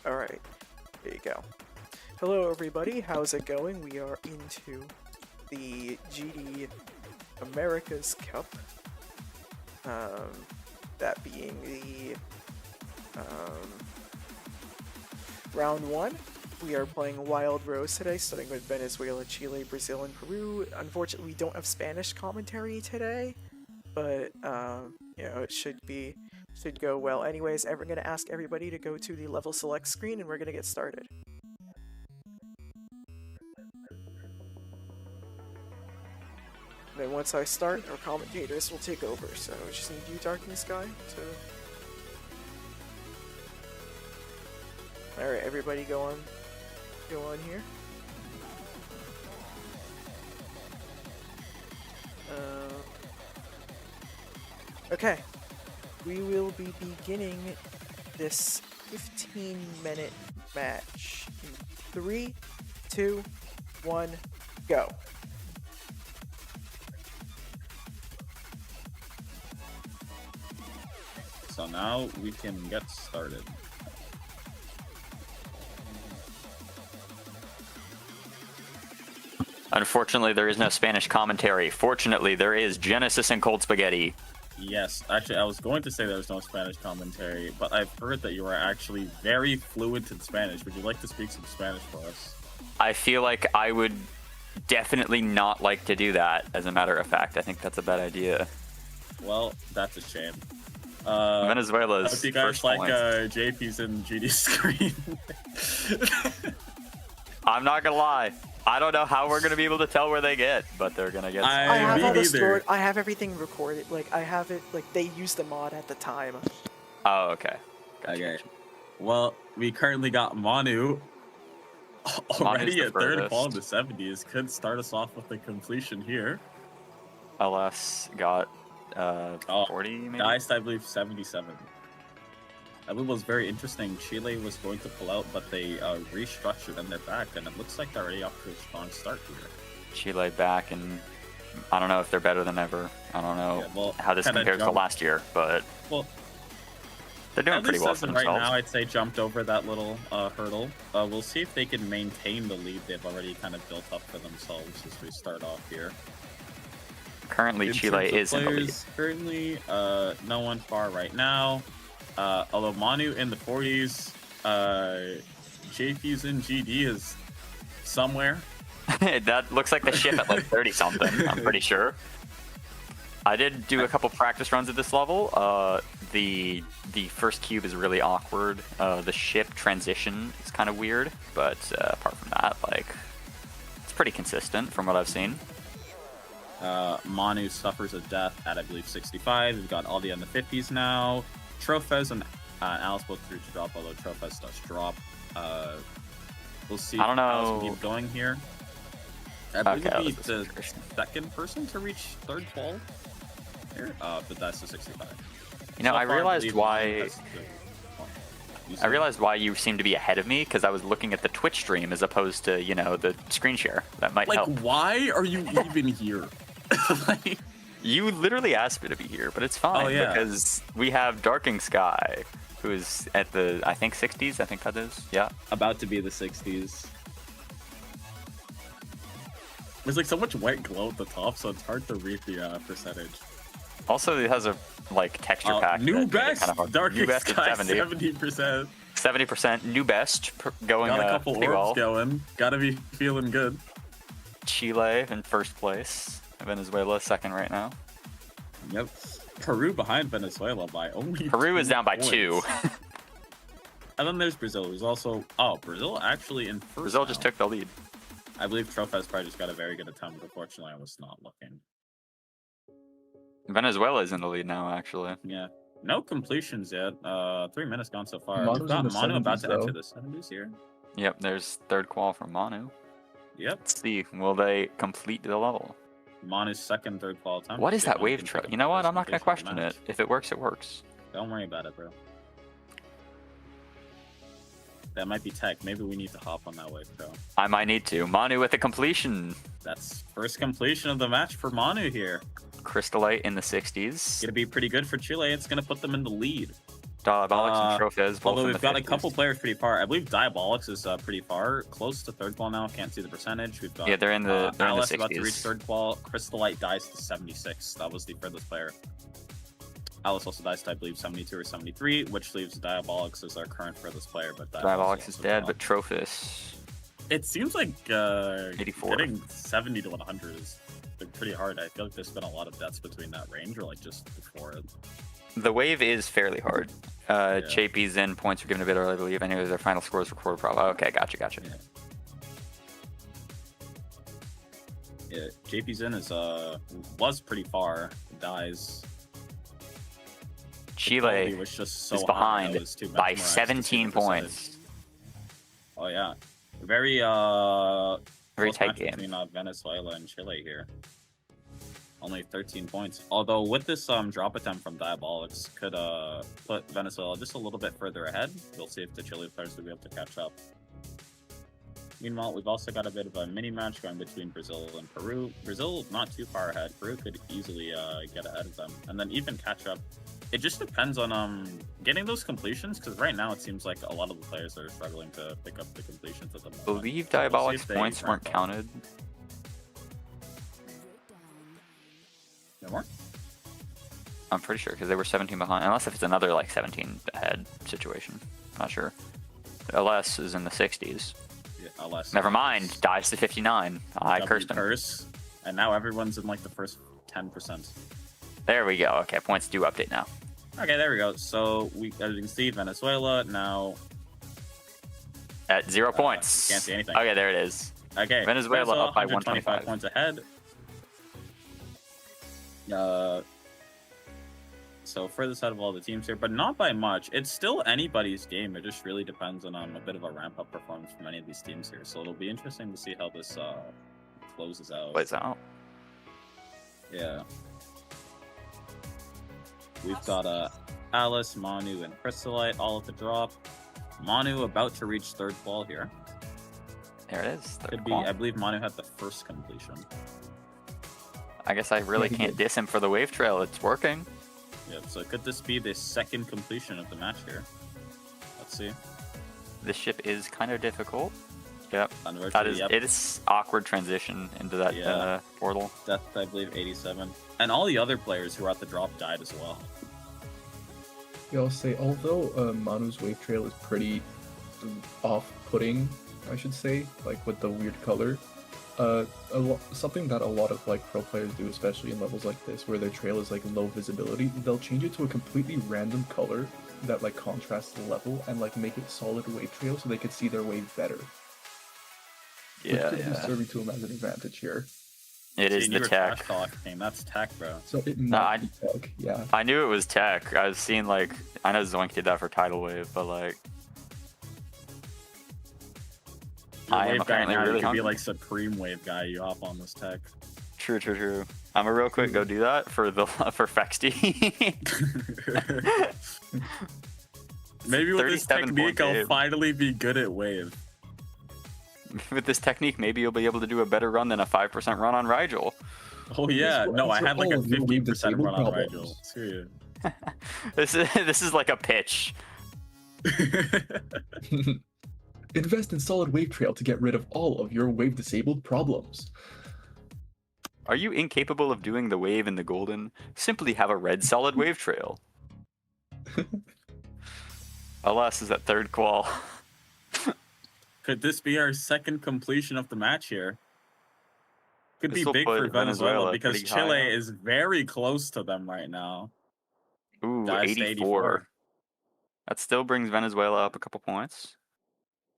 Alright, there you go. Hello everybody, how's it going? We are into the GD America's Cup. That being the round 1. We are playing Wild Rose today, starting with Venezuela, Chile, Brazil, and Peru. Unfortunately, we don't have Spanish commentary today, but you know, it should go well. Anyways, we're gonna ask everybody to go to the level select screen, and we're gonna get started. And then once I start, our commentators will take over. So I just need you, Darkness Guy, to. All right, everybody, go on here. Okay, we will be beginning this 15-minute match in 3, 2, 1, go. So now we can get started. Unfortunately, there is no Spanish commentary. Fortunately, there is Genesis and Cold Spaghetti. Yes, actually, I was going to say there's no Spanish commentary, but I've heard that you are actually very fluent in Spanish. Would you like to speak some Spanish for us? I feel like I would definitely not like to do that, as a matter of fact. I think that's a bad idea. Well, that's a shame. Venezuela's I hope you guys first like point. JP's and GD's screen. I'm not gonna lie. I don't know how we're gonna be able to tell where they get, but they're gonna get. I have me all this neither. stored. I have everything recorded. Like I have it. Like they used the mod at the time. Oh, okay. Gotcha. Okay. Well, we currently got Manu already the at third furthest. qual in the 70s. Could start us off with the completion here. LS got 40 maybe. Diced, I believe, 77. I believe it was very interesting. Chile was going to pull out, but they restructured and they're back, and it looks like they're already off to a strong start here. Chile back, and I don't know if they're better than ever. I don't know Yeah, well, how this kinda compares to jumped- last year, but Well, they're doing at pretty least well as for of right themselves. now, I'd say jumped over that little hurdle. We'll see if they can maintain the lead they've already kind of built up for themselves as we start off here. Currently, In Chile terms of is in the lead. players, currently, no one far right now. Although Manu in the 40s, JP's in GD is somewhere. That looks like the ship at like 30 something. I'm pretty sure. I did do a couple practice runs at this level. The first cube is really awkward. The ship transition is kind of weird, but apart from that, like it's pretty consistent from what I've seen. Manu suffers a death at, I believe, 65. We've got Aldi in the 50s now. Trophez and Alice both through to drop, although Trophez does drop. We'll see I don't how Alice will know. keep going here. I believe Okay, it'll be this is the interesting. second person to reach third qual here, but that's the 65. You know, So I far, realized believe why. Manu has the- You I said- realized why you seem to be ahead of me because I was looking at the Twitch stream as opposed to, you know, the screen share. That might Like, help. why are you even here? Like, You literally asked me to be here, but it's fine Oh, yeah. because we have Darking Sky, who is at the, I think, 60s. I think that is. Yeah. about to be the 60s. There's like so much white glow at the top, so it's hard to read the percentage. Also, it has a like texture pack. New that made it best, kind of hard. Dark New best Sky, at 70. 70%. 70% new best going Got a couple pretty orbs well. going. Gotta be feeling good. Chile in first place. Venezuela second right now. Yep. Peru behind Venezuela by only Peru is 2 down by points. 2. And then there's Brazil, who's also... Oh, Brazil actually in first Brazil now. just took the lead. I believe Trophez probably just got a very good attempt. Unfortunately, I was not looking. Venezuela is in the lead now, actually. Yeah. No completions yet. 3 minutes gone so far. Manu's We've got in the Manu about 70s to enter though. the 70s here. Yep, there's third qual from Manu. Yep. Let's see, will they complete the level? Manu's second, third qual time. What is They that might wave even trail? pick up You know the what? first I'm not going to completion of question the it. match. If it works, it works. Don't worry about it, bro. That might be tech. Maybe we need to hop on that wave, bro. I might need to. Manu with a completion. That's first completion of the match for Manu here. Crystallite in the 60s. Gonna be pretty good for Chile. It's gonna put them in the lead. Diabolics and Trophez. both Although in we've the got a 50s. couple players pretty far. I believe Diabolics is pretty far, close to third qual now. Can't see the percentage. We've got Yeah, they're in the Alice 60s. about to reach third qual. Crystallite dies to 76. That was the furthest player. Alice also dies to, I believe, 72 or 73, which leaves Diabolics as our current furthest player. But Diabolics is dead, gone. but Trophus. It seems like 84. getting 70 to 100 is pretty hard. I feel like there's been a lot of deaths between that range, or like just before it. The wave is fairly hard. Chapey's in points were given a bit early, I believe. Anyway, their final scores were quarter prop. Okay, gotcha. Yeah, JP's in is was pretty far. Dies. Chile was just so is high, behind it was too by mesmerized to see 17 the percentage. points. Oh yeah, very Very close tight match game. between Venezuela and Chile here. Only 13 points. Although with this drop attempt from Diabolics could put Venezuela just a little bit further ahead. We'll see if the Chile players will be able to catch up. Meanwhile, we've also got a bit of a mini match going between Brazil and Peru. Brazil not too far ahead. Peru could easily get ahead of them and then even catch up. It just depends on getting those completions, because right now it seems like a lot of the players are struggling to pick up the completions at the moment. I believe So we'll see Diabolics if they points ramp weren't up. counted. No more? I'm pretty sure, because they were 17 behind. Unless if it's another like 17 ahead situation. Not sure. LS is in the 60s. Yeah, LS. Never mind. Dies to 59. I cursed him. Curse, and now everyone's in like the first 10%. There we go. Okay, points do update now. Okay, there we go. So we, as you can see, Venezuela now. At 0 points. Can't see anything. Okay, there it is. Okay, Venezuela up by 125 points ahead. So furthest out of all the teams here, but not by much. It's still anybody's game. It just really depends on a bit of a ramp up performance from any of these teams here. So it'll be interesting to see how this closes out. Plays out. Yeah. We've got Alice, Manu, and Crystallite all at the drop. Manu about to reach third qual here. There it is. Third Could be. qual. I believe Manu had the first completion. I guess I really can't diss him for the wave trail. It's working. Yep. So could this be the second completion of the match here? Let's see. This ship is kind of difficult. Yep. That Unfortunately, is. yep. It is awkward transition into that Yeah. portal. Death, I believe, 87. And all the other players who were at the drop died as well. Yeah, I'll say, although Manu's wave trail is pretty off-putting, I should say, like with the weird color, something that a lot of like pro players do, especially in levels like this, where their trail is like low visibility, they'll change it to a completely random color that like contrasts the level and like make it solid wave trail so they could see their wave better. Which could be serving to them as an advantage here. It is See, the you were tech. trash talking. That's tech, bro. So it No, might be tech, yeah. I knew it was tech. I was seeing like, I know Zoink did that for Tidal Wave, but like, Your I am wave guy apparently now, you really could be hungry. like Supreme Wave guy. You hop on this tech. True. I'm a real quick go do that for the for Fexty. Maybe with this 37 technique, I'll game. finally be good at wave. With this technique, maybe you'll be able to do a better run than a 5% run on Rigel. Oh yeah, will no, I answer had like a all of your 15% disabled run on problems. Rigel. Serious. This is like a pitch. Invest in solid wave trail to get rid of all of your wave disabled problems. Are you incapable of doing the wave in the golden? Simply have a red solid wave trail. Alas is at third qual. Could this be our second completion of the match here? Could This be will big put for Venezuela Venezuela because pretty high Chile up. is very close to them right now. Ooh, Dies to 84. That still brings Venezuela up a couple points.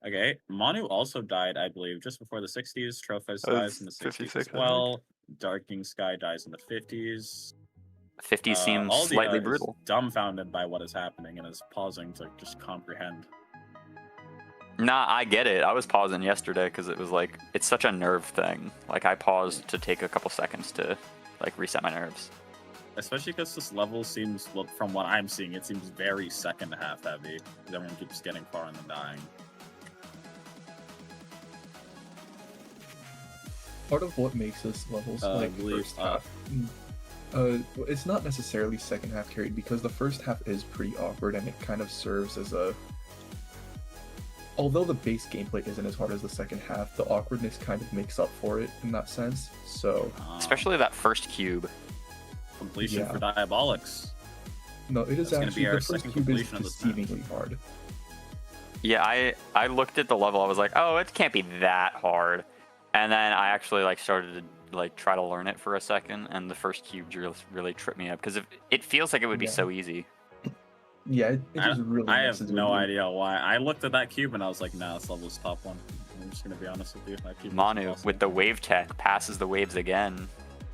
Okay, Manu also died, I believe, just before the 60s. Trophos Oh, dies in the 60s 56, as I think. well. Darking Sky dies in the 50s. 50 seems Aldia slightly is brutal. dumbfounded by what is happening and is pausing to just comprehend. Nah, I get it. I was pausing yesterday because it was like, it's such a nerve thing. Like, I paused to take a couple seconds to, like, reset my nerves. Especially because this level seems, look, from what I'm seeing, it seems very second half heavy. Everyone keeps getting far and then dying. Part of what makes this levels like believe, first half It's not necessarily second half carried because the first half is pretty awkward and it kind of serves as a. Although the base gameplay isn't as hard as the second half, the awkwardness kind of makes up for it in that sense. So. Especially that first cube. Completion Yeah. for Diabolics. No, it is That's gonna actually be our the first second cube is completion of this match. deceivingly hard. Yeah, I looked at the level. I was like, oh, it can't be that hard. And then I actually like started to like try to learn it for a second, and the first cube really tripped me up because it feels like it would be Yeah. so easy. Yeah, it just really. I messes have with no you. idea why. I looked at that cube and I was like, nah, this level's top one. I'm just gonna be honest with you. That cube is Manu awesome. with the wave tech passes the waves again.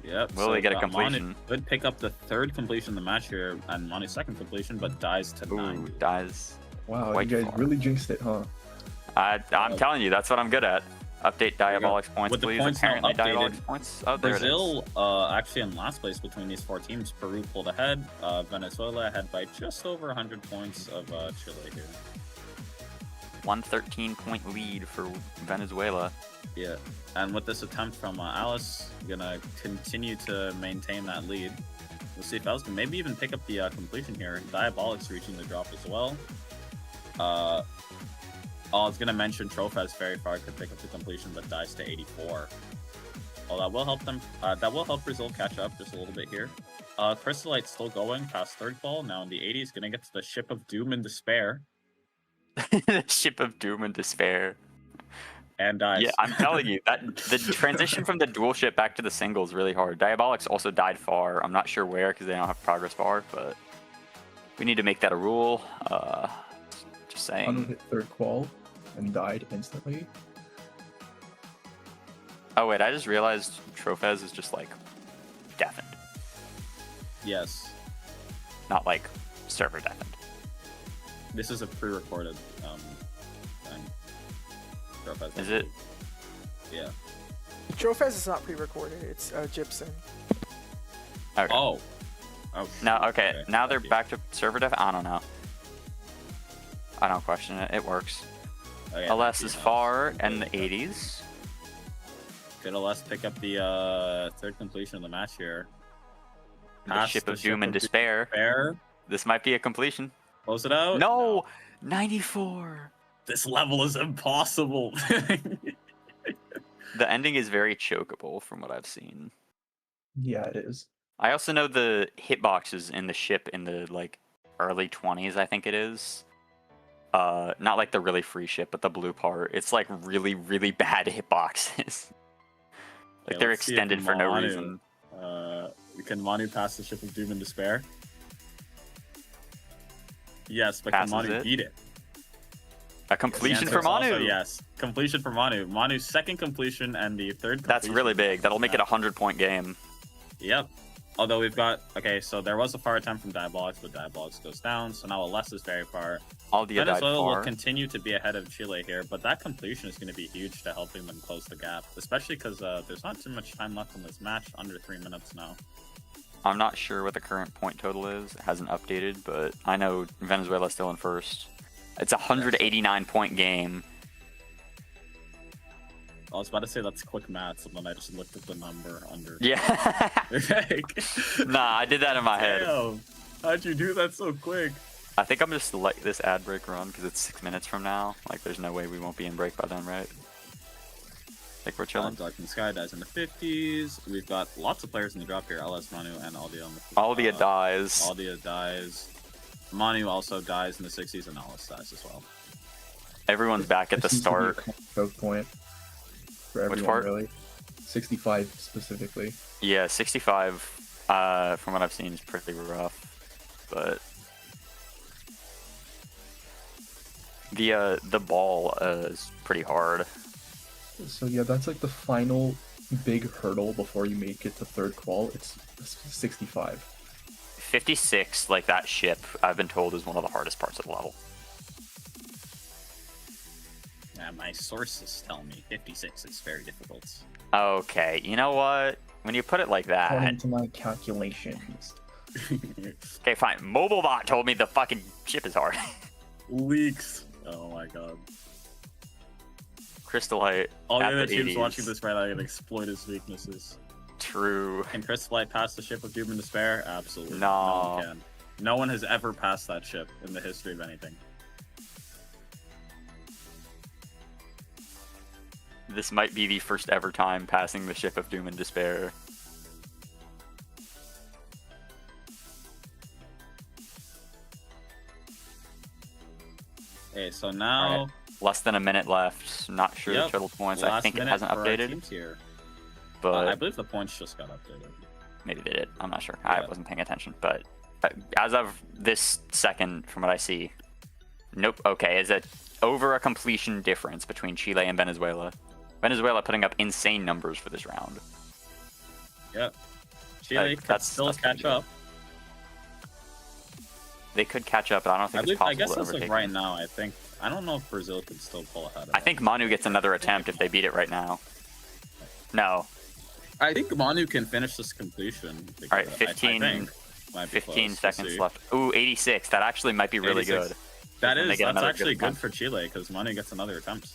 Yep. Will they get a Manu completion? could pick up the third completion of the match here, and Manu's second completion, but dies to Ooh, 9. dies. Wow, Quite you guys far. really jinxed it, huh? I'm telling you, that's what I'm good at. Update Diabolics points, With the please. points now Apparently, updated, Diabolics points. Oh, there it is. Brazil, actually in last place between these 4 teams. Peru pulled ahead. Venezuela ahead by just over 100 points of Chile here. 113-point lead for Venezuela. Yeah, and with this attempt from Alice, gonna continue to maintain that lead. We'll see if Alice can maybe even pick up the completion here. Diabolics reaching the drop as well. I was gonna mention Trofez very far could pick up the completion, but dies to 84. Well, that will help them. That will help Brazil catch up just a little bit here. Crystalite still going past third ball. Now in the 80s, gonna get to the Ship of Doom and Despair, The Ship of Doom and Despair. and dies. Yeah, I'm telling you that the transition from the dual ship back to the single is really hard. Diabolics also died far. I'm not sure where because they don't have progress bar, but we need to make that a rule. Just Manu saying. hit third qual and died instantly. Oh wait, I just realized Trofez is just like deafened, Yes, not like server deafened. this is a pre-recorded thing. Trofez Is it? Yeah. Trofez is not pre-recorded. It's Gypsum. Okay. Oh. Oh. No, okay. Now they're Thank you. back to server def. I don't know. I don't question it. It works. Oh, yeah, LS thank is you, far Alice. and the 80s. Could LS pick up the third completion of the match here? The Past Ship the of Doom and of Despair. Despair. This might be a completion. Close it out. No! 94! This level is impossible. The ending is very chokeable from what I've seen. Yeah, it is. I also know the hitboxes in the ship in the like early 20s, I think it is. Not like the really free ship, but the blue part. It's like really, really bad hitboxes. Like Okay, they're let's see if extended for no Manu- reason. Can Manu pass the Ship of Doom and Despair? Yes, but Passes can Manu it. beat it? A completion The for answer is also Manu. yes, completion for Manu. Manu's second completion and the third completion. That's really big. That'll make it a 100-point game. Yep. Although we've got okay, so there was a far attempt from Diabolics, but Diabolics goes down. So now LS is very far. Aldia died Venezuela will far. continue to be ahead of Chile here, but that completion is going to be huge to helping them close the gap, especially because there's not too much time left in this match, under 3 minutes now. I'm not sure what the current point total is. It hasn't updated, but I know Venezuela's still in first. It's a 189-point game. I was about to say that's quick maths, and then I just looked at the number under. Yeah. Nah, I did that in my head. Damn, how'd you do that so quick? I think I'm just let this ad break run because it's 6 minutes from now. Like, there's no way we won't be in break by then, right? Think we're chilling. Dark Sky dies in the 50s. We've got lots of players in the drop here. LS, Manu, and Aldia on the Aldia dies. Aldia dies. Manu also dies in the 60s, and LS dies as well. Everyone's back at the This seems to be a start. choke point for Which everyone, part? really. 65 specifically. Yeah, 65, from what I've seen, is pretty rough. But the ball is pretty hard. So yeah, that's like the final big hurdle before you make it to third qual. It's 65. 56, like that ship, I've been told is one of the hardest parts of the level. Yeah, my sources tell me 56 is very difficult. Okay, you know what? When you put it like that, According to my calculations. okay, fine. MobileBot told me the fucking ship is hard. Leaks. Oh my god. Crystalite. All the at other the teams 80s. watching this right now can exploit his weaknesses. True. Can Crystallite pass the ship of Doom and Despair? Absolutely. No. No one can. No one has ever passed that ship in the history of anything. This might be the first ever time passing the ship of Doom and Despair. Okay, so now... Alright. Less than a minute left. Not sure the total points. I last think it minute hasn't for our updated, teams here. but I believe the points just got updated. maybe they did. I'm not sure. Yeah. I wasn't paying attention. But as of this second, from what I see, nope. Okay, is it over a completion difference between Chile and Venezuela? Venezuela putting up insane numbers for this round. Yep. Chile could still catch pretty up. They could catch up, but I don't think it's possible I guess to it's like overtake right them. now. I don't know if Brazil could still pull ahead of I think Manu gets another attempt if they beat it right now. No. I think Manu can finish this completion. All right, 15 seconds left. Ooh, 86. That actually might be really 86. good. That Then they is. get That's another actually good attempt. for Chile because Manu gets another attempt.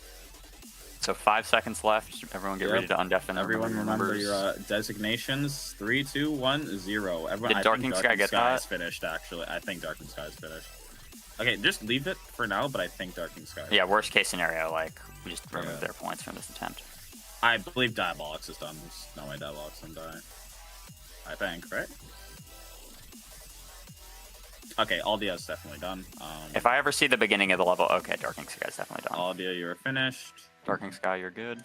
So 5 seconds left. Everyone get ready to undeafen. Everyone remember numbers. your designations. 3, 2, 1, 0. Everyone. Did Darkening Sky get Sky that? is finished. Actually, I think Darkening Sky is finished. Okay, just leave it for now. But I think Darkening Sky. Yeah, worst case scenario, like we just remove Yeah. their points from this attempt. I believe Diabolix is done. There's no way Diabolix can die. I think, right? Okay, Aldia's definitely done. If I ever see the beginning of the level, okay, Darkening Sky's definitely done. Aldia, you're finished. Darkening Sky, you're good.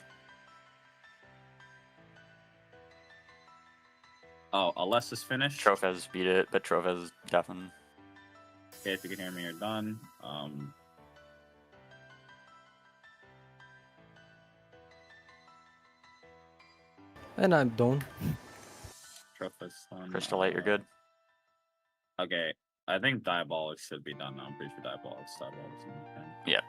Oh, Alessa's finished. Trophez beat it, but Trophez definitely. Okay, if you can hear me, you're done. And I'm done. Trophez done. Crystallite, you're good. Okay, I think Diabolix should be done now. I'm pretty sure Diabolix. Yeah.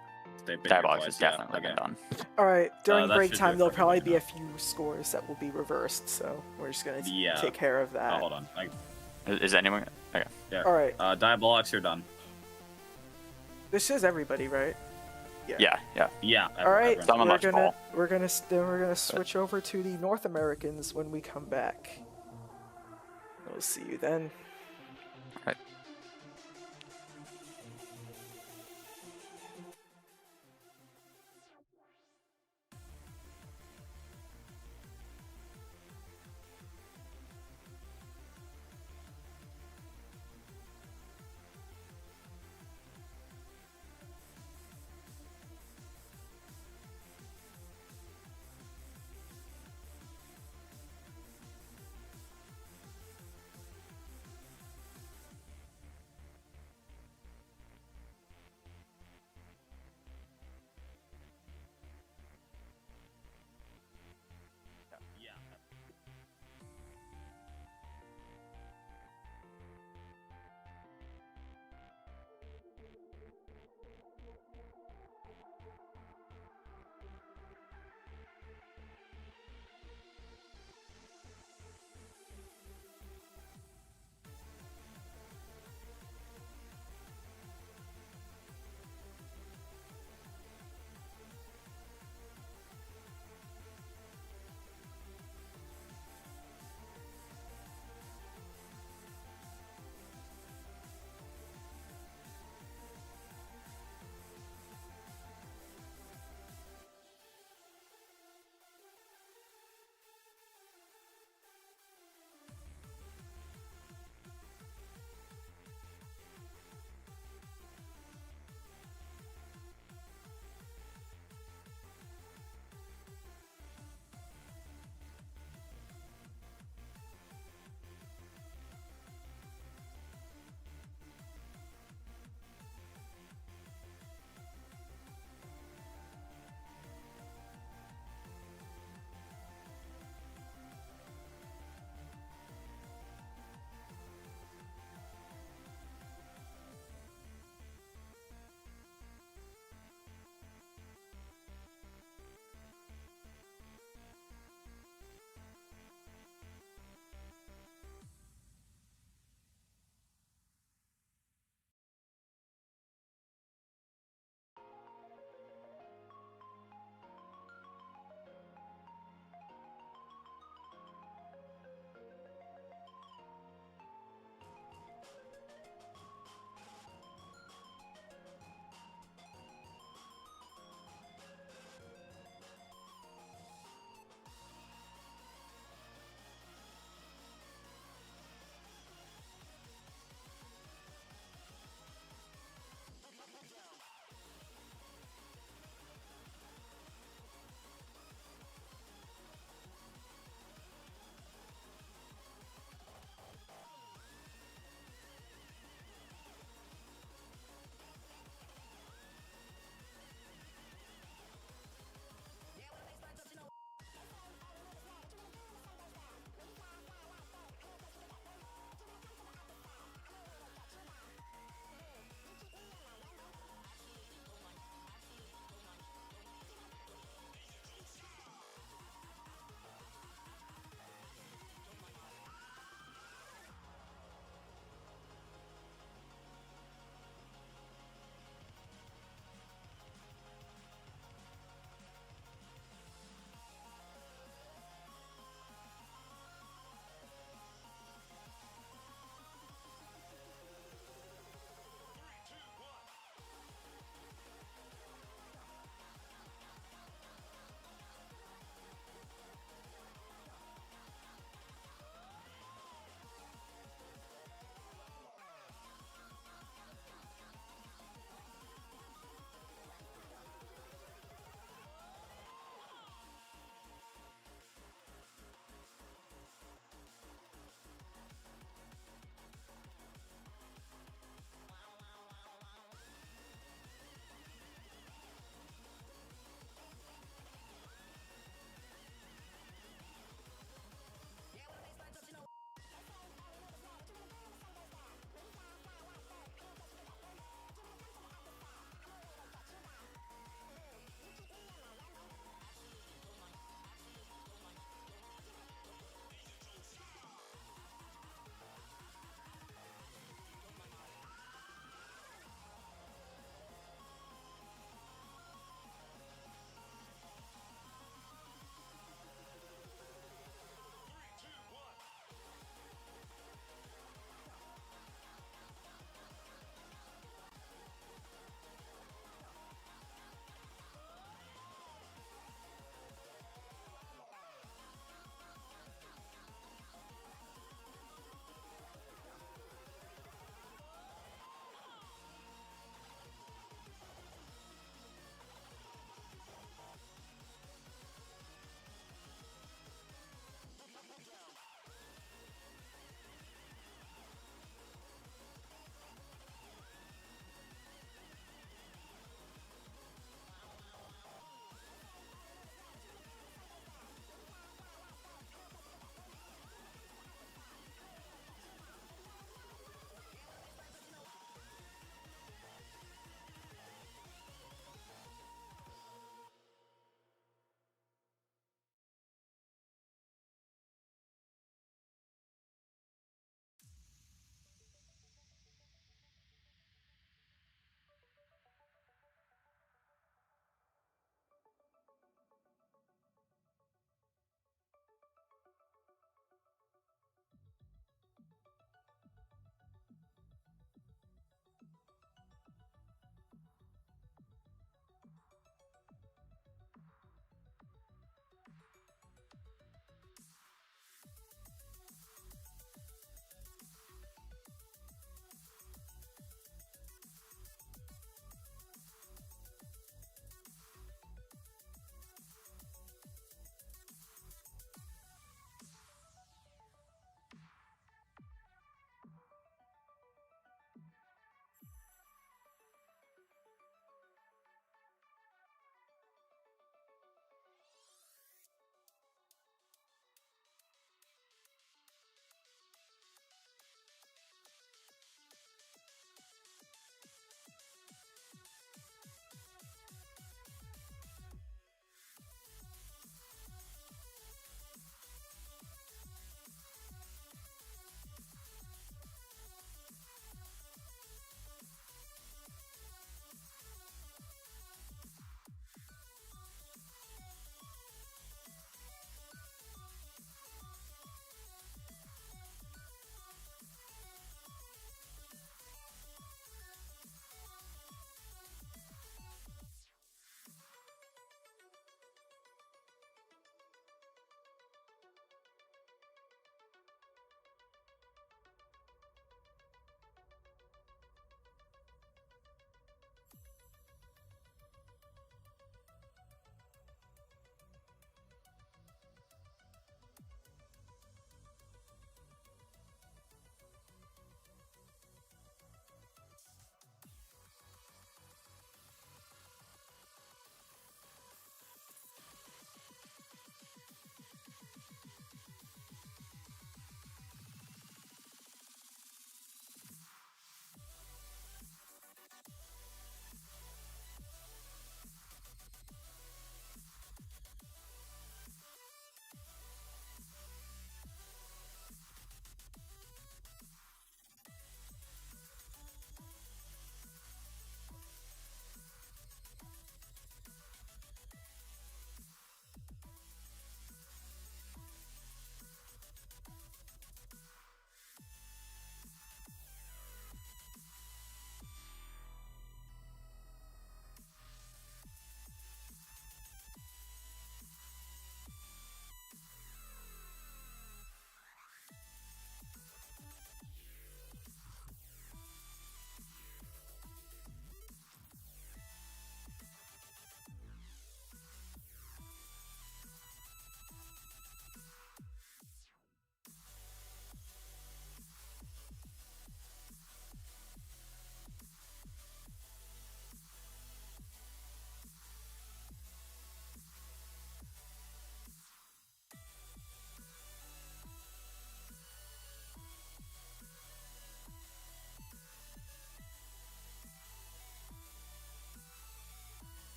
They've been here Diabolix twice, is yeah, definitely okay. been done. All right, during that break should do time, it there'll for probably everybody be a few scores that will be reversed, so we're just gonna Yeah. take care of Oh, that. hold on. Is anyone? Okay. Yeah. All right, Diabolix, you're done. this is everybody, right? Yeah. Yeah. All right, everyone. Some of we're us gonna fall. we're gonna switch over to the North Americans when we come back. We'll see you then. Right.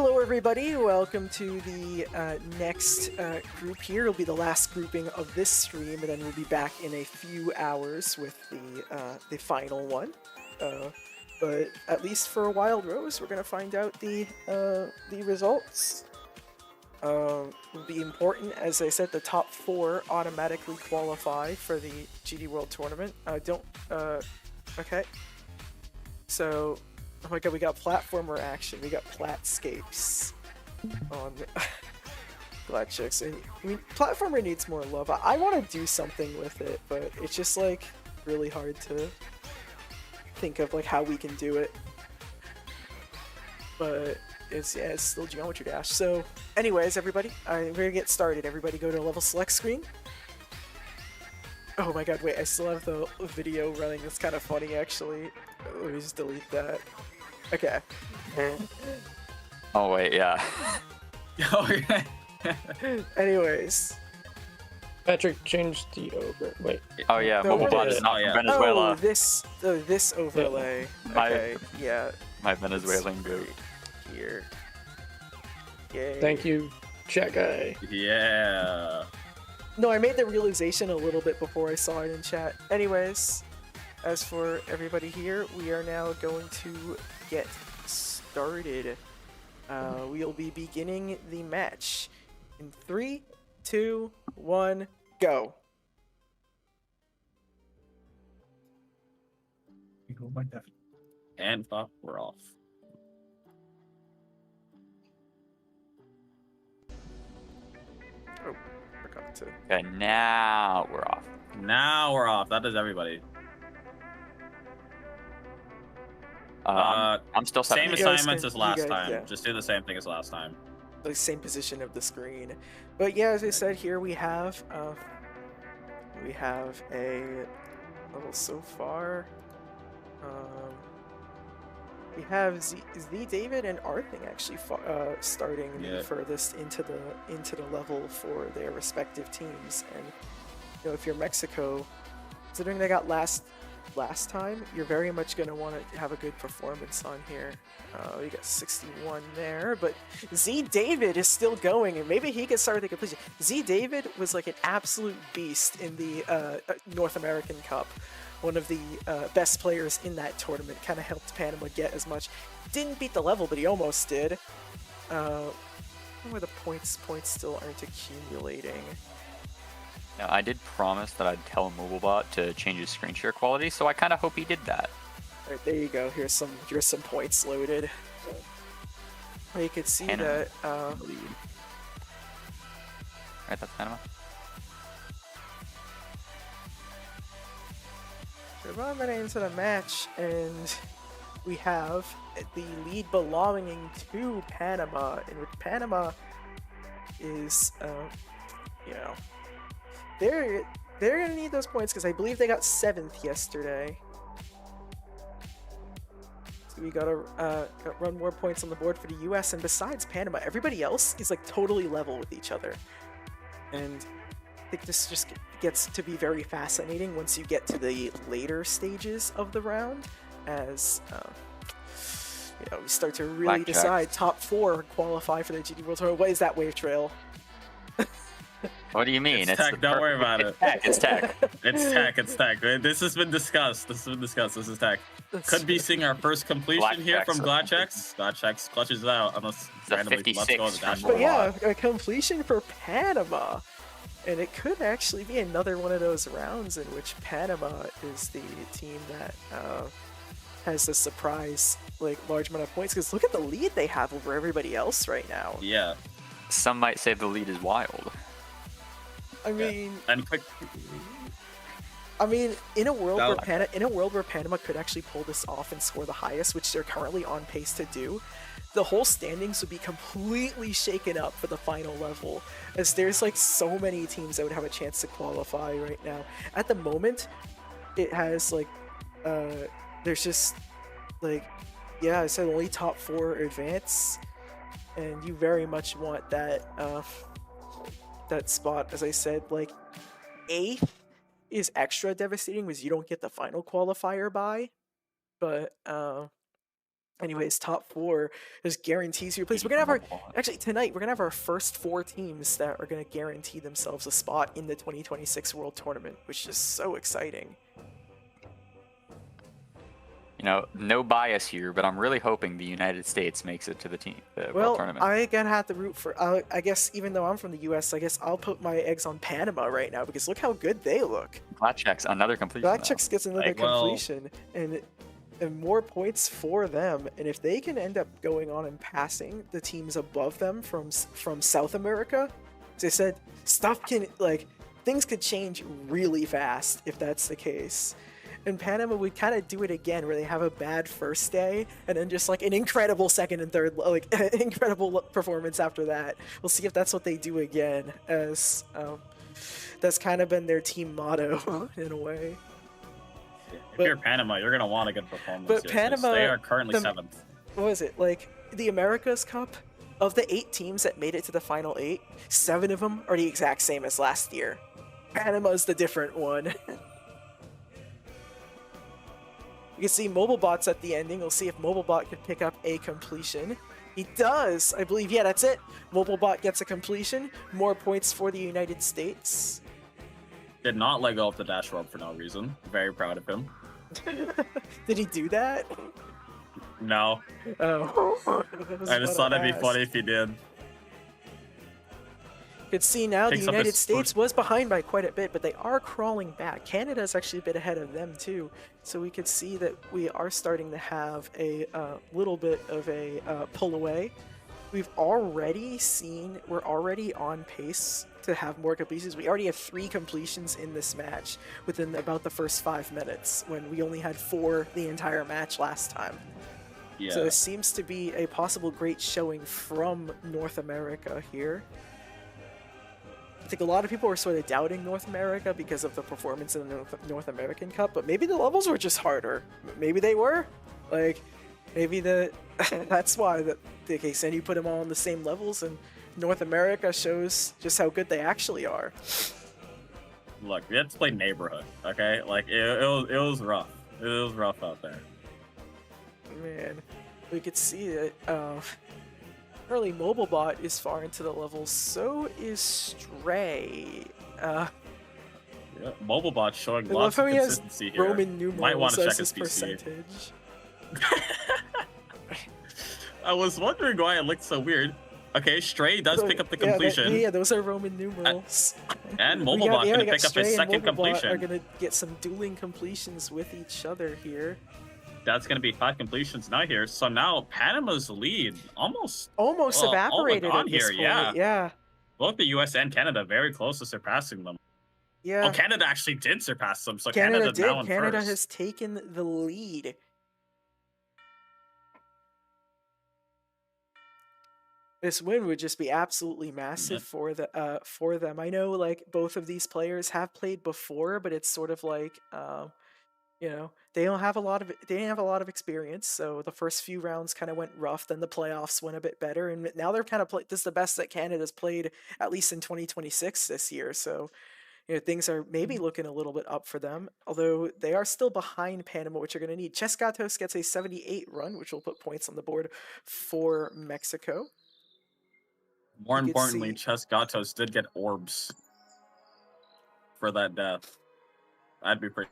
Hello, everybody. Welcome to the next group here. It'll be the last grouping of this stream, and then we'll be back in a few hours with the final one. But at least for Wild Rose, we're gonna find out the results. Will be important, as I said. The top 4 automatically qualify for the GD World Tournament. Okay. So. Oh my god, we got platformer action. We got Platscapes on GDWT. I mean, platformer needs more love. I want to do something with it, but it's just like really hard to think of like how we can do it. But it's still Geometry Dash. So, anyways, everybody, we're gonna get started. Everybody, go to the level select screen. Oh my god, wait, I still have the video running. That's kind of funny, actually. Let me just delete that. Okay. Oh wait, yeah. Anyways. Patrick changed the over. Wait. Oh yeah, No, Mobile Bot what is is- not from Venezuela. Oh, this overlay. Okay, yeah. My Venezuelan goat. Here. Yay. Thank you, chat guy. Yeah. No, I made the realization a little bit before I saw it in chat. Anyways, as for everybody here, we are now going to get started. We'll be beginning the match in 3, 2, 1, go. And fuck, we're off. Oh, forgot to. Okay, now we're off. Now we're off. That is everybody. I'm still Same 7. You guys assignments can- as you last guys- time. yeah. Just do the same thing as last time. The same position of the screen. But yeah, as I said, here we have a level so far. We have Z David and Arthing actually starting the furthest into the level for their respective teams. And you know, if you're Mexico, considering they got last time, you're very much going to want to have a good performance on here. You got 61 there, but Z David is still going, and maybe he can start the completion. Z David was like an absolute beast in the North American Cup. One of the best players in that tournament. Kind of helped Panama get as much. Didn't beat the level, but he almost did. Where the points still aren't accumulating. Now, I did promise that I'd tell Mobilebot to change his screen share quality, so I kind of hope he did that. All right, there you go. Here's some points loaded. Well, you could see Panama. that. Right, that's Panama. We're running into the match, and we have the lead belonging to Panama, in which Panama is, you know, they're gonna need those points because I believe they got 7th yesterday. So we gotta run more points on the board for the U.S. And besides Panama, everybody else is like totally level with each other, and I think this just gets to be very fascinating once you get to the later stages of the round, as you know, we start to really Blackjack. decide top 4 qualify for the GD World Tour. What is that wave trail? What do you mean? It's tech, the don't worry about it. It's tech. It's tech. This has been discussed. This is tech. Could be seeing our first completion here from GDWT. GDWT clutches it out unless It's a randomly let's go to the 56 dash. from But yeah, a completion for Panama. And it could actually be another one of those rounds in which Panama is the team that has a surprise, like, large amount of points. Because look at the lead they have over everybody else right now. Yeah. Some might say the lead is wild. I mean, And quick. in a world That- where Panama could actually pull this off and score the highest, which they're currently on pace to do, the whole standings would be completely shaken up for the final level, as there's like so many teams that would have a chance to qualify right now. At the moment, it has like there's just like, yeah, I said only top 4 advance, and you very much want that that spot. As I said, like 8th is extra devastating because you don't get the final qualifier by, but Anyways, top 4 just guarantees your place. We're gonna have our actually tonight. We're gonna have our first 4 teams that are gonna guarantee themselves a spot in the 2026 World Tournament, which is so exciting. You know, no bias here, but I'm really hoping the United States makes it to the World Well, Tournament. I gonna have to root for. I guess even though I'm from the U.S., I guess I'll put my eggs on Panama right now because look how good they look. Blackcheck's another completion. Blackcheck's gets another completion and more points for them. And if they can end up going on and passing the teams above them from South America, as I said, things could change really fast if that's the case. And Panama would kind of do it again, where they have a bad first day and then just like an incredible second and third, like incredible performance after that. We'll see if that's what they do again, as that's kind of been their team motto in a way. If you're Panama, you're gonna want a good performance. But here, Panama, they are currently 7th. What was it like? The America's Cup, of the 8 teams that made it to the final 8, 7 of them are the exact same as last year. Panama's the different one. You can see MobileBot's at the ending. We'll see if MobileBot can pick up a completion. He does, I believe. Yeah, that's it. MobileBot gets a completion. More points for the United States. Did not let go of the dash rope for no reason. Very proud of him. Did he do that? No. Oh. I just thought it'd be funny if he did. You can see now Picks the up United his States was behind by quite a bit, but they are crawling back. Canada's actually a bit ahead of them too, so we could see that we are starting to have a little bit of a pull away. We're already on pace to have more completions. We already have 3 completions in this match within about the first 5 minutes, when we only had 4 the entire match last time. Yeah. So this seems to be a possible great showing from North America here. I think a lot of people were sort of doubting North America because of the performance in the North American Cup, but maybe the levels were just harder. Maybe they were. Like, maybe that's why the case. And you put them all on the same levels, and North America shows just how good they actually are. Look, we had to play neighborhood, okay? Like, it was rough. It was rough out there. Man, we could see that early MobileBot is far into the levels, so is Stray. Yeah, MobileBot showing I lots love of how he has consistency here. Roman numerals Might want to check as his his PC. percentage. I was wondering why it looked so weird. Okay, Stray does pick up the completion. Yeah, those are Roman numerals. And MobileBot we gonna got pick up Stray his and second MobileBot completion. are gonna get some dueling completions with each other here. That's gonna be 5 completions now here. So now Panama's lead almost Evaporated gone at this here, point. yeah. Yeah. Both the US and Canada very close to surpassing them. Yeah. Oh, Canada actually did surpass them, so Canada Canada's did. now in Canada first. has taken the lead. This win would just be absolutely massive for them. I know, like, both of these players have played before, but it's sort of like they didn't have a lot of experience, so the first few rounds kind of went rough, then the playoffs went a bit better, and now they're kind of this is the best that Canada's played, at least in 2026 this year, so things are maybe looking a little bit up for them, although they are still behind Panama, which are going to need. Chesgatos gets a 78 run, which will put points on the board for Mexico. More importantly, Chesgatos did get orbs for that death. That'd be pretty.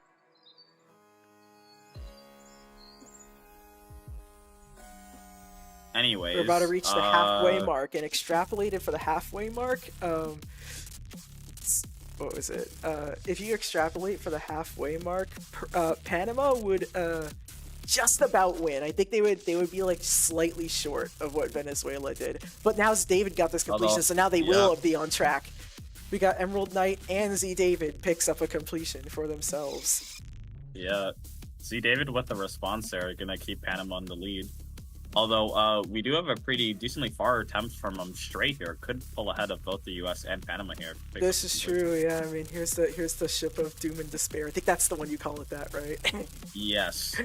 Anyways, we're about to reach the halfway mark, and extrapolated for the halfway mark, what was it? If you extrapolate for the halfway mark, Panama would just about win. I think they would be like slightly short of what Venezuela did. But now David got this completion, so now they will be on track. We got Emerald Knight and Z David picks up a completion for themselves. Yeah, Z David with the response there, gonna keep Panama in the lead. Although we do have a pretty decently far attempt from Stray here. Could pull ahead of both the US and Panama here. This is true, yeah. I mean, here's the ship of doom and despair. I think that's the one you call it that, right? Yes.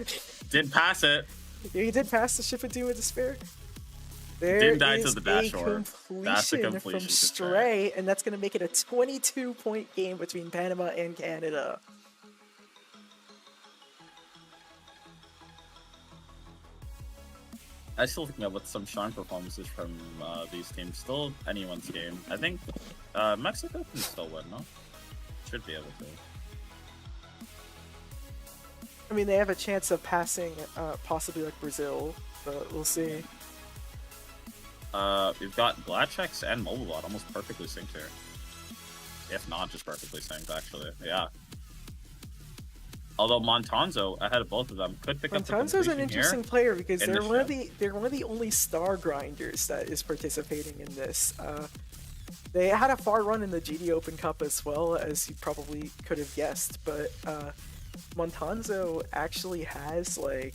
Did pass it. Yeah, you did pass the ship of doom and despair. There Didn't die to is the dash a orb. That's a completion completion from to Stray, and that's going to make it a 22-point game between Panama and Canada. I still think that with some strong performances from these teams, still anyone's game. I think Mexico can still win, no? Should be able to. I mean, they have a chance of passing possibly like Brazil, but we'll see. We've got Gladchecks and Mobilebot almost perfectly synced here. If not, just perfectly synced, actually. Yeah. Although Montanzo, ahead of both of them, could pick up the Montanzo's an interesting here. player because in they're the one of ship. the only star grinders that is participating in this. They had a far run in the GD Open Cup as well, as you probably could have guessed, but Montanzo actually has like,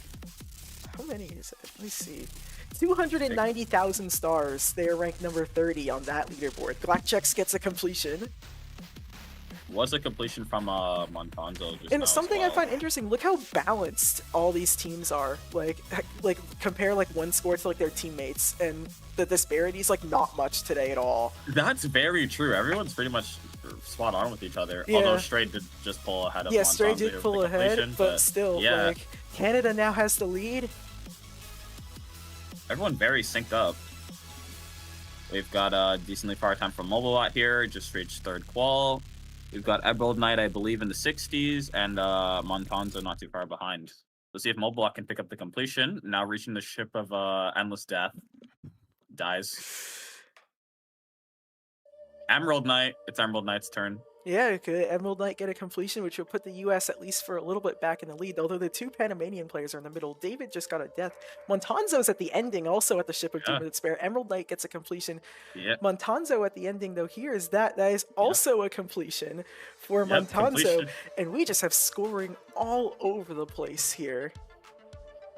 how many is it? Let me see. 290,000 stars. They are ranked number 30 on that leaderboard. Blackchecks gets a completion. Was a completion from Montanzo just And now something as I well. find interesting, look how balanced all these teams are. Like compare like one score to like their teammates, and the disparity is like not much today at all. That's very true. Everyone's pretty much spot on with each other. Yeah. Although Stray did just pull ahead of Yeah, Montanzo Stray here did with pull the ahead, completion, but still, yeah. like Canada now has the lead. Everyone very synced up. We've got a decently far time from Mobilebot here, just reached third qual. We've got Emerald Knight, I believe, in the 60s, and Montanzo not too far behind. Let's see if Mobilebot can pick up the completion. Now reaching the ship of Endless Death. Dies. Emerald Knight. It's Emerald Knight's turn. Yeah, could Emerald Knight get a completion, which would put the U.S. at least for a little bit back in the lead, although the two Panamanian players are in the middle. David just got a death. Montanzo's at the ending, also at the ship of Doom with Despair. Emerald Knight gets a completion. Yeah. Montanzo at the ending, though, here is that is also a completion for Montanzo, completion. and we just have scoring all over the place here.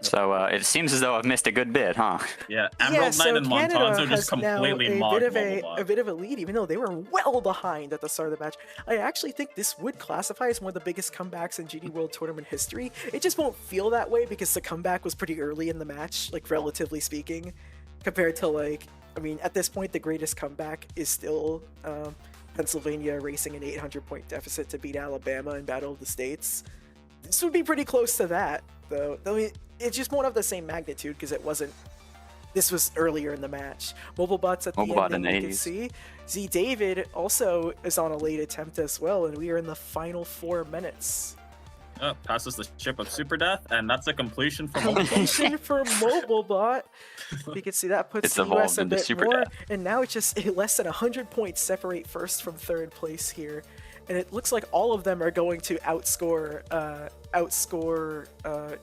So it seems as though I've missed a good bit, huh? Yeah, Emerald Knight and Canada Montanzo has just now completely a mocked bit of Mobilebot. a bit of a lead, even though they were well behind at the start of the match. I actually think this would classify as one of the biggest comebacks in GD World Tournament history. It just won't feel that way because the comeback was pretty early in the match, like relatively speaking, compared to like, I mean, at this point the greatest comeback is still Pennsylvania racing an 800-point deficit to beat Alabama in Battle of the States. This would be pretty close to that, though. It just won't have the same magnitude because it wasn't. This was earlier in the match. Mobilebot's at the Mobilebot end, in you can 80s. see. Z David also is on a late attempt as well, and we are in the final 4 minutes. Passes the ship of Super Death, and that's a completion for Mobilebot. Completion for Mobilebot. You can see that puts It's the US evolved a into bit Super more, Death. and now it's just less than 100 points separate first from third place here. And it looks like all of them are going to outscore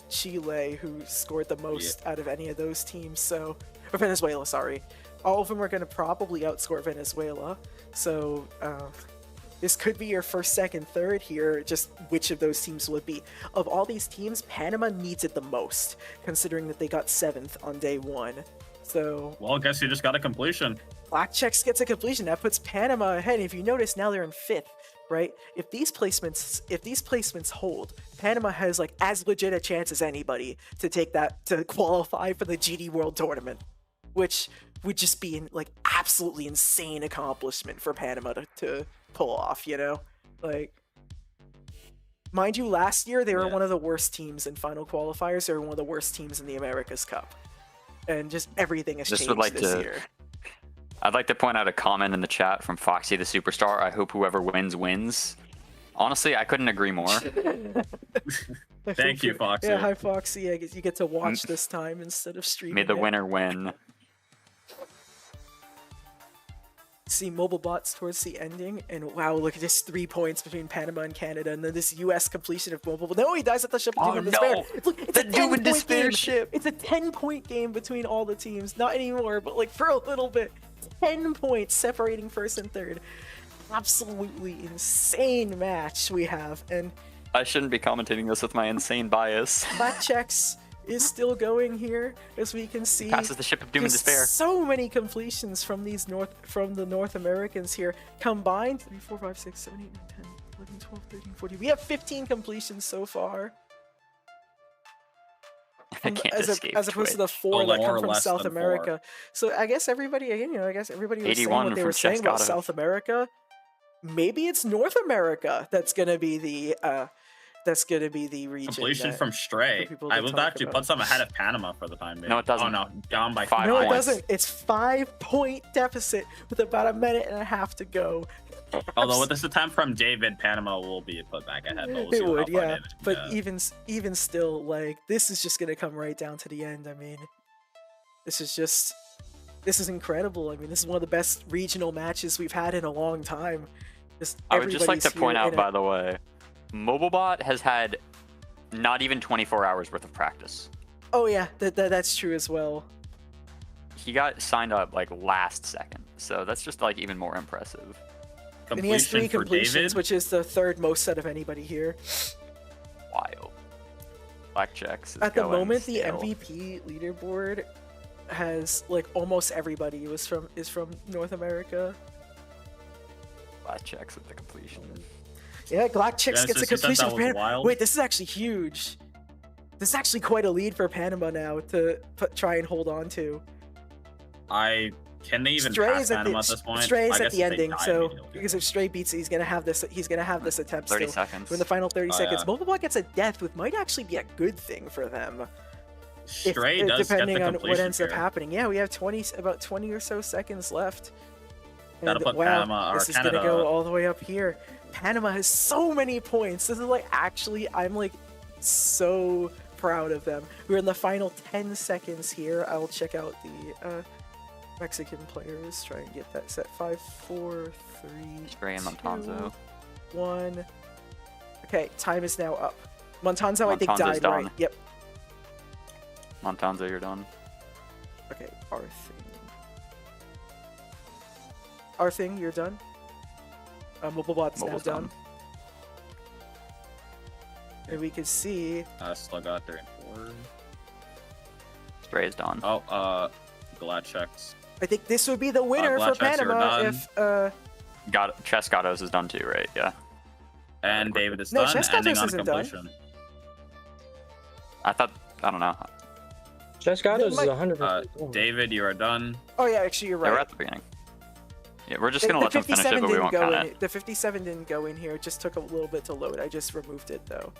Chile, who scored the most out of any of those teams. So, or Venezuela, sorry. All of them are going to probably outscore Venezuela. So this could be your first, second, third here. Just which of those teams will it be? Of all these teams, Panama needs it the most, considering that they got 7th on day 1. So, Well, guess you just got a completion. Blackchecks gets a completion. That puts Panama ahead. If you notice, now they're in 5th, right? If these placements hold, Panama has like as legit a chance as anybody to take that, to qualify for the GD World Tournament, which would just be an like absolutely insane accomplishment for Panama to pull off, you know? Like, mind you, last year they were one of the worst teams in final qualifiers. They were one of the worst teams in the America's Cup. And just everything has changed this year. I'd like to point out a comment in the chat from Foxy the Superstar. I hope whoever wins wins. Honestly, I couldn't agree more. Thank you, Foxy. Yeah, hi Foxy. I guess you get to watch this time instead of streaming. May the it. winner win. See Mobilebots towards the ending, and wow, look at this 3 points between Panama and Canada, and then this U.S. completion of Mobile. No, he dies at the ship of Doom and Despair. Look, it's The a Doom and 10-point Despair game. ship. It's a 10-point game between all the teams. Not anymore, but like for a little bit. 10 points separating first and third. Absolutely insane match we have, and I shouldn't be commentating this with my insane bias. Blackchecks is still going here, as we can see. Passes the ship of Doom and Just Despair. so many completions from the North Americans here. Combined 3, 4, 5, 6, 7, 8, 9, 10, 11, 12, 13, 14. We have 15 completions so far. I can't as escape opposed to the Twitch. 4 that more come or from less South than 4. America. So I guess everybody, again, I guess everybody was saying 81 what they from were saying about Chescott. South America. Maybe it's North America that's going to be the that's gonna be the region. Completion that- from Stray. people I to would talk actually about. put some ahead of Panama for the time being. No, it doesn't. Oh no, down by 5 No, it points. doesn't. It's 5-point deficit with about a minute and a half to go. Although with this attempt from David, Panama will be put back ahead. But we'll see It would, how far yeah. David can But get. even still, like, this is just gonna come right down to the end. I mean, this is incredible. I mean, this is one of the best regional matches we've had in a long time. Just I would just like to everybody's point here out, in it. by the way, MobileBot has had not even 24 hours worth of practice. Oh yeah, that's true as well. He got signed up like last second, so that's just like even more impressive. And he has 3 Completion for completions, David. which is the 3rd most out of anybody here. Wild. Blackjacks is At the going moment, the still. MVP leaderboard has like almost everybody is from North America. Blackjacks with the completion. Yeah, Glockchicks gets a Genesis, you said completion that for was Panama. wild? Wait, this is actually huge. This is actually quite a lead for Panama now to try and hold on to. Can they even Stray pass is at Panama the at this point? Stray is I at guess the if they ending, die, so maybe they'll get because it. if Stray beats it, he's gonna have this attempt 30 still. seconds. So in the final 30 Oh, seconds, yeah. MobileBot gets a death, which might actually be a good thing for them. Stray does Depending get the on completion what ends up here. happening. Yeah, we have about 20 or so seconds left. Gotta put wow, Panama or this is Canada gonna go up. all the way up here. Panama has so many points. This is like actually, I'm like so proud of them. We're in the final 10 seconds here. I'll check out the Mexican players. Try and get that set. 5, 4, 3, Stray and 2, Montanzo. 1. Okay, time is now up. Montanzo, I think, Montanzo's died, done. right? Yep. Montanzo, you're done. Okay, our thing, you're done. MobileBot's now Mobile's done. done. And we can see. Still got 3 and 4. Stray is done. Oh, glad checks. I think this would be the winner for Blackjacks, you're Panama done. if Chess Gatos is done too, right? Yeah. And David is No, done, Chess ending Gatos on isn't done. completion. I don't know. Chess Gatos is Might- 100%. David, you are done. Oh yeah, actually you're They were right. at the beginning. Yeah, we're just gonna let them finish it, 57 but we didn't won't go count in. it. The 57 didn't go in here. It just took a little bit to load. I just removed it though.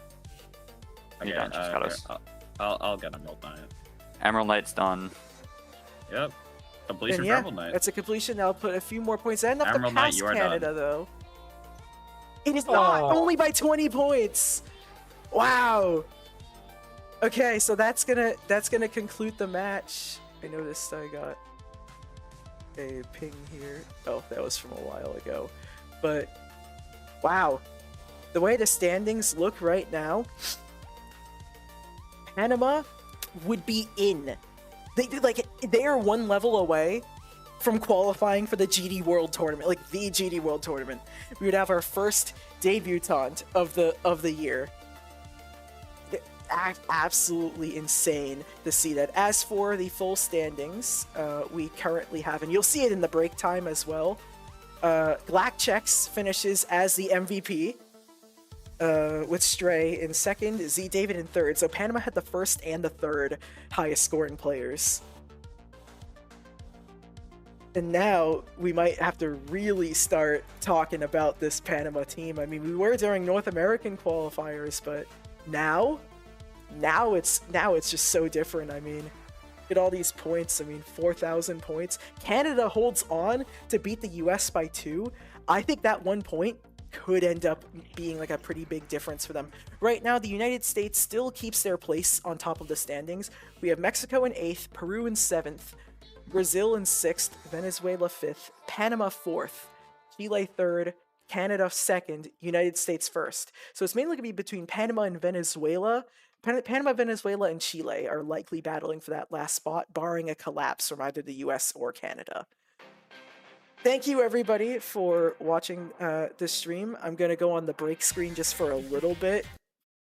You're done, Chess Gatos. I'll get a milk on it. Emerald Knight's done. Yep. Completion And for yeah, Emerald Knight. that's a completion. I'll put a few more points. I enough Emerald to Knight, pass you are Canada done. though. It is not Oh. only by 20 points. Wow. Okay, so that's gonna conclude the match. I noticed I got a ping here. Oh, that was from a while ago. But wow, the way the standings look right now, Panama would be in. They are one level away from qualifying for the GD World Tournament, like the GD World Tournament. We would have our first debutant of the year. Absolutely insane to see that. As for the full standings, we currently have, and you'll see it in the break time as well. Glackchecks finishes as the MVP, with Stray in second, Z David in third. So Panama had the first and the third highest scoring players. And now we might have to really start talking about this Panama team. I mean, we were during North American qualifiers, but now it's just so different. I mean, at all these points, I mean, 4,000 points. Canada holds on to beat the US by 2. I think that 1 point could end up being like a pretty big difference for them. Right now, the United States still keeps their place on top of the standings. We have Mexico in 8th, Peru in 7th, Brazil in 6th, Venezuela 5th, Panama 4th, Chile 3rd, Canada 2nd, United States 1st. So it's mainly going to be between Panama and Venezuela. Panama, Venezuela, and Chile are likely battling for that last spot, barring a collapse from either the US or Canada. Thank you, everybody, for watching this stream. I'm going to go on the break screen just for a little bit.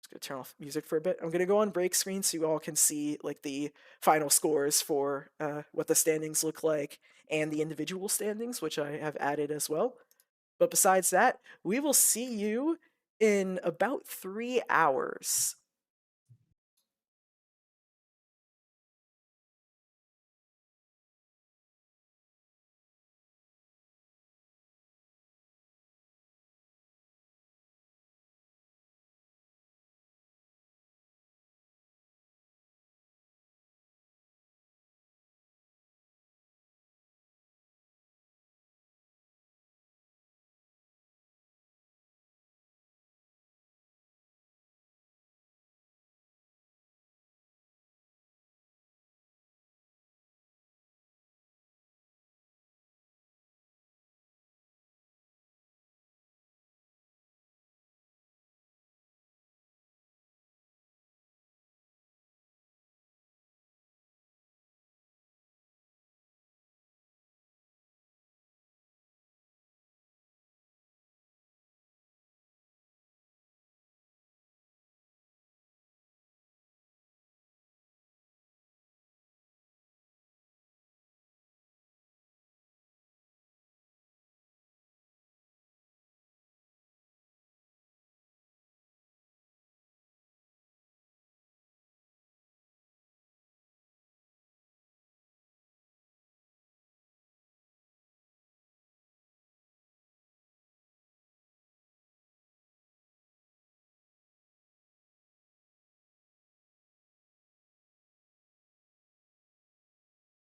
Just going to turn off music for a bit. I'm going to go on break screen so you all can see like the final scores for what the standings look like and the individual standings, which I have added as well. But besides that, we will see you in about 3 hours.